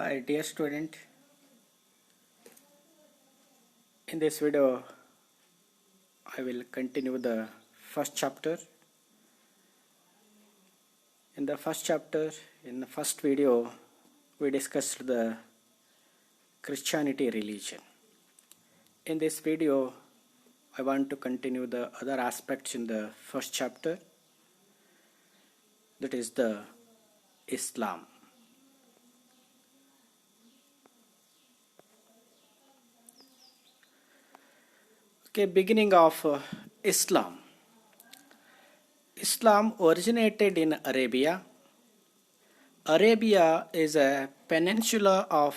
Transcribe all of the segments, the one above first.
Hi dear student, in this video I will continue the first chapter. In the first video we discussed the Christianity religion. In this video I want to continue the other aspects in the first chapter, that is the Islam. Okay, beginning of Islam. Islam originated in Arabia. Arabia is a peninsula of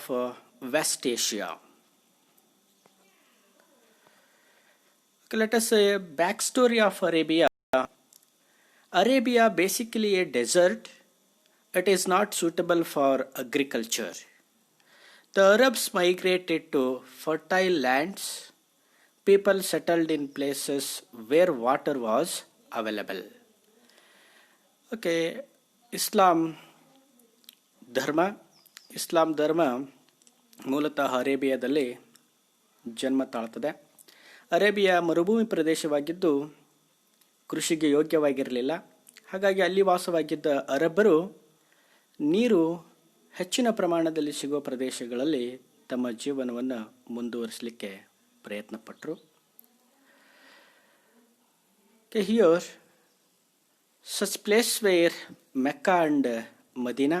West Asia. Okay, let us say backstory of Arabia. Arabia basically a desert. It is not suitable for agriculture. The Arabs migrated to fertile lands. People settled in places where water was available. Okay, Islam ಧರ್ಮ ಮೂಲತಃ ಅರೇಬಿಯಾದಲ್ಲಿ ಜನ್ಮ ತಾಳ್ತದೆ. Arabia ಮರುಭೂಮಿ ಪ್ರದೇಶವಾಗಿದ್ದು ಕೃಷಿಗೆ ಯೋಗ್ಯವಾಗಿರಲಿಲ್ಲ. ಹಾಗಾಗಿ ಅಲ್ಲಿ ವಾಸವಾಗಿದ್ದ ಅರಬ್ಬರು ನೀರು ಹೆಚ್ಚಿನ ಪ್ರಮಾಣದಲ್ಲಿ ಸಿಗುವ ಪ್ರದೇಶಗಳಲ್ಲಿ ತಮ್ಮ ಜೀವನವನ್ನು ಮುಂದುವರಿಸಲಿಕ್ಕೆ ಪ್ರಯತ್ನ ಪಟ್ಟರು. Here, such places were Mecca and Medina.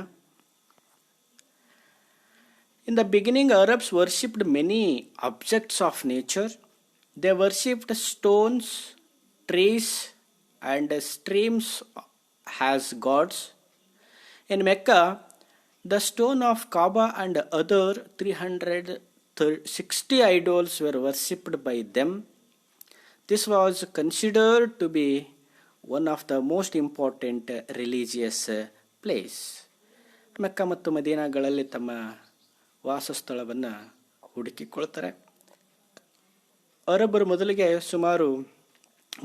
In the beginning, Arabs worshipped many objects of nature. They worshipped stones, trees, and streams as gods. In Mecca, the stone of Kaaba and other 360 idols were worshipped by them. This was considered to be one of the most important religious place. ಮೆಕ್ಕ ಮತ್ತು ಮದೀನಾಗಳಲ್ಲಿ ತಮ್ಮ ವಾಸಸ್ಥಳವನ್ನು ಹುಡುಕಿಕೊಳ್ತಾರೆ. ಅರಬ್ಬರು ಮೊದಲಿಗೆ ಸುಮಾರು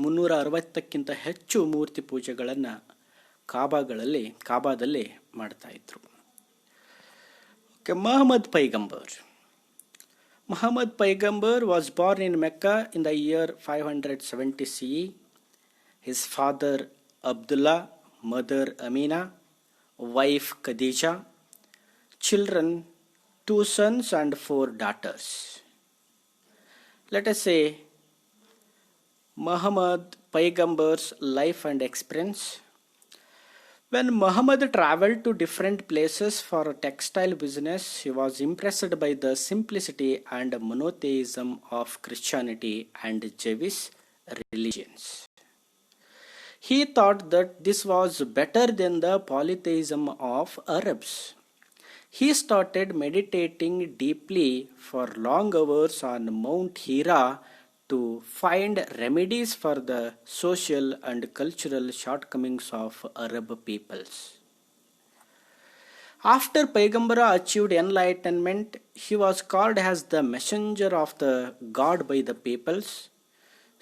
360ಕ್ಕಿಂತ ಹೆಚ್ಚು ಮೂರ್ತಿ ಪೂಜೆಗಳನ್ನು ಕಾಬಾದಲ್ಲಿ ಮಾಡ್ತಾ ಇದ್ರು. Muhammad Paigambar was born in Mecca in the year 570 CE. His father Abdullah, mother Amina, wife Khadija, children 2 sons and 4 daughters. Let us say Muhammad Paigambar's life and experience. When Muhammad traveled to different places for a textile business, he was impressed by the simplicity and monotheism of Christianity and Jewish religions. He thought that this was better than the polytheism of Arabs. He started meditating deeply for long hours on Mount Hira to find remedies for the social and cultural shortcomings of Arab peoples. After Paigambara achieved enlightenment, he was called as the messenger of the God by the peoples.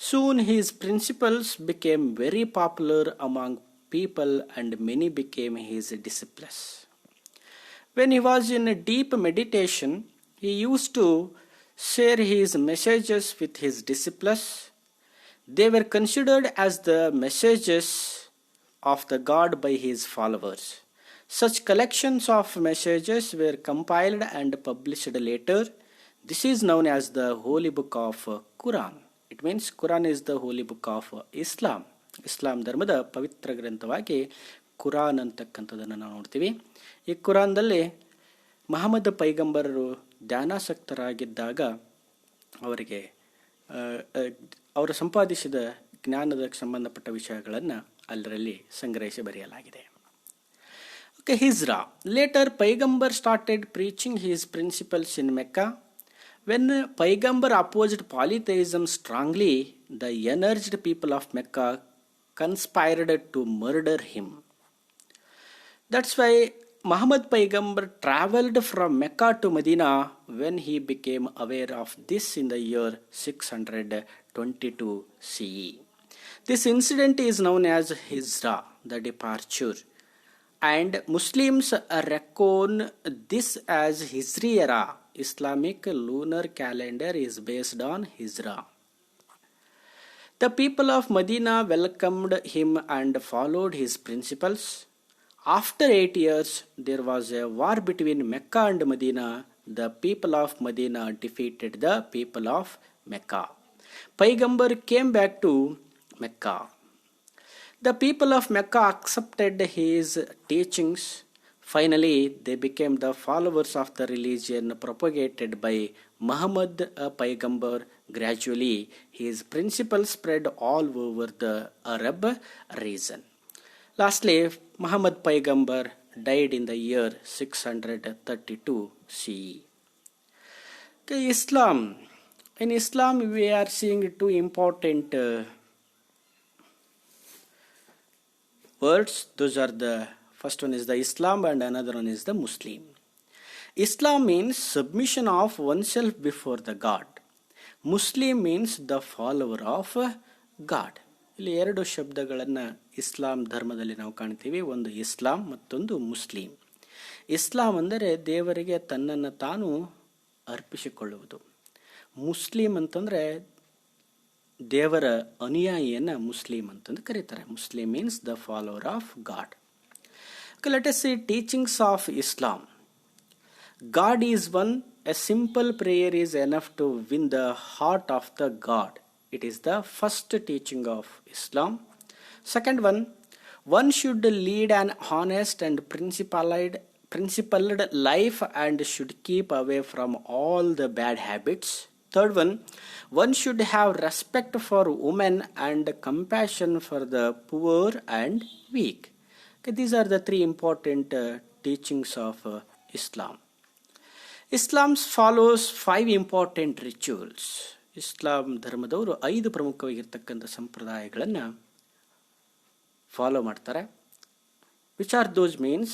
Soon his principles became very popular among people and many became his disciples. When he was in a deep meditation, he used to share his messages with his disciples. They were considered as the messages of the God by his followers. Such collections of messages were compiled and published later. This is known as the Holy Book of Quran. It means Quran is the Holy Book of Islam. ಇಸ್ಲಾಂ ಧರ್ಮದ ಪವಿತ್ರ ಗ್ರಂಥವಾಗಿ ಕುರಾನ್ ಅಂತಕ್ಕಂಥದ್ದನ್ನು ನಾವು ನೋಡ್ತೀವಿ. ಈ ಕುರಾನ್ದಲ್ಲಿ ಮಹಮ್ಮದ್ ಪೈಗಂಬರರು ಧ್ಯಾನಾಸಕ್ತರಾಗಿದ್ದಾಗ ಅವರು ಸಂಪಾದಿಸಿದ ಜ್ಞಾನದ ಸಂಬಂಧಪಟ್ಟ ವಿಷಯಗಳನ್ನು ಅದರಲ್ಲಿ ಸಂಗ್ರಹಿಸಿ ಬರೆಯಲಾಗಿದೆ. Hijra. Later, Paigambar started preaching his principles in Mecca. When Paigambar opposed polytheism strongly, the enraged people of Mecca conspired to murder him. That's why Muhammad Paigambar traveled from Mecca to Medina when he became aware of this in the year 622 CE. This incident is known as Hijra, the departure. and Muslims reckon this as Hijri era. Islamic lunar calendar is based on Hijra. The people of Medina welcomed him and followed his principles. After 8 years, there was a war between Mecca and Medina. The people of Medina defeated the people of Mecca. Paigambar came back to Mecca. The people of Mecca accepted his teachings. Finally, they became the followers of the religion propagated by Muhammad Paigambar. Gradually, his principles spread all over the Arab region. Lastly, Muhammad Paigambar died in the year 632 CE. Okay, Islam. In Islam, we are seeing two important words. Those are the first one is the Islam and another one is the Muslim. Islam means submission of oneself before the God. Muslim means the follower of God. ಇಲ್ಲಿ ಎರಡು ಶಬ್ದಗಳನ್ನು ಇಸ್ಲಾಂ ಧರ್ಮದಲ್ಲಿ ನಾವು ಕಾಣ್ತೀವಿ. ಒಂದು ಇಸ್ಲಾಂ ಮತ್ತೊಂದು Muslim. ಇಸ್ಲಾಂ ಅಂದರೆ ದೇವರಿಗೆ ತನ್ನನ್ನು ತಾನು ಅರ್ಪಿಸಿಕೊಳ್ಳುವುದು. ಮುಸ್ಲಿಂ ಅಂತಂದರೆ ದೇವರ ಅನುಯಾಯಿಯನ್ನು ಮುಸ್ಲಿಂ ಅಂತಂದು ಕರೀತಾರೆ. Muslim means the follower of god. Let us see teachings of Islam. God is one. A simple prayer is enough to win the heart of the God. It is the first teaching of Islam. Second one should lead an honest and principled life and should keep away from all the bad habits. Third one should have respect for women and compassion for the poor and weak. Okay, these are the three important teachings of Islam. Islam follows 5 important rituals. Islam ಧರ್ಮದವರು 5 ಪ್ರಮುಖವಾಗಿರ್ತಕ್ಕಂಥ ಸಂಪ್ರದಾಯಗಳನ್ನು follow ಮಾಡ್ತಾರೆ. Which are those means?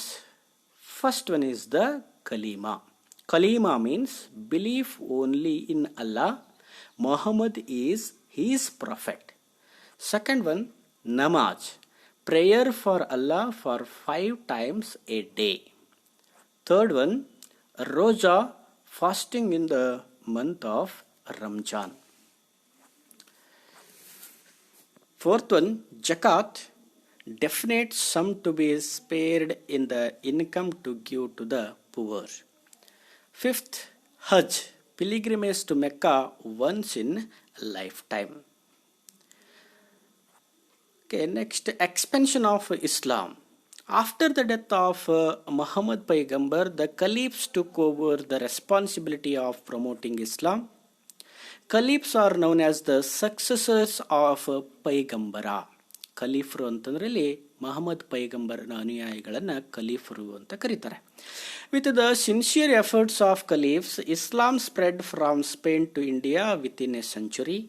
First one is the kalima. Kalima means belief only in Allah. Muhammad is his prophet. Second one, namaz. Prayer for Allah for 5 times a day. Third one, Roja, fasting in the month of Ramjan. Fourth one, Zakat, definite sum to be spared in the income to give to the poor. Fifth, Hajj, pilgrimage to Mecca once in a lifetime. Okay, next, expansion of Islam. After the death of Muhammad Paigambar, the caliphs took over the responsibility of promoting Islam. Caliphs are known as the successors of Paigambara. ಖಲೀಫರು ಅಂತಂದ್ರೆ ಇಲ್ಲಿ ಮಹಮ್ಮದ್ ಪೈಗಂಬರ್ನ ಅನುಯಾಯಿಗಳನ್ನು ಖಲೀಫರು ಅಂತ ಕರೀತಾರೆ. With the sincere efforts of khalifs, Islam spread from Spain to India within a century.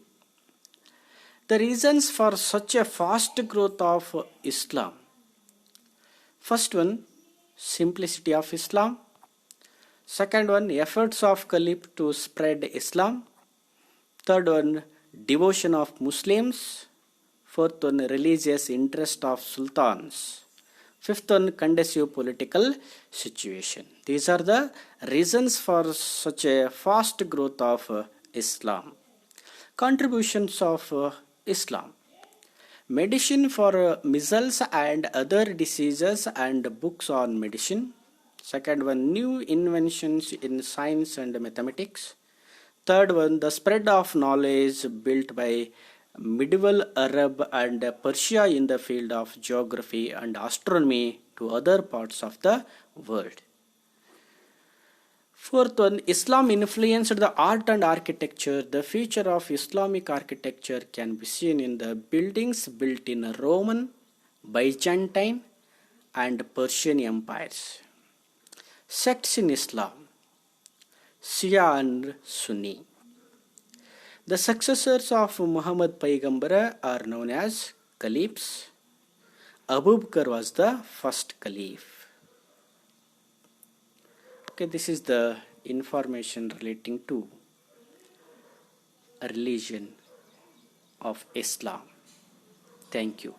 The reasons for such a fast growth of Islam. First one, simplicity of Islam. Second one, efforts of Caliph to spread Islam. Third one, devotion of Muslims. Fourth one, religious interest of sultans. Fifth one, conducive political situation. These are the reasons for such a fast growth of Islam. Contributions of Islam. Medicine for measles and other diseases and books on medicine. Second one, new inventions in science and mathematics. Third one, the spread of knowledge built by medieval Arab and Persia in the field of geography and astronomy to other parts of the world. Fourth one, Islam influenced the art and architecture. The feature of Islamic architecture can be seen in the buildings built in Roman, Byzantine and Persian empires. Sects in Islam, Shia and Sunni. The successors of Muhammad Paigambara are known as Caliphs. Abu Bakr was the first Caliph. Okay, this is the information relating to a religion of Islam. Thank you.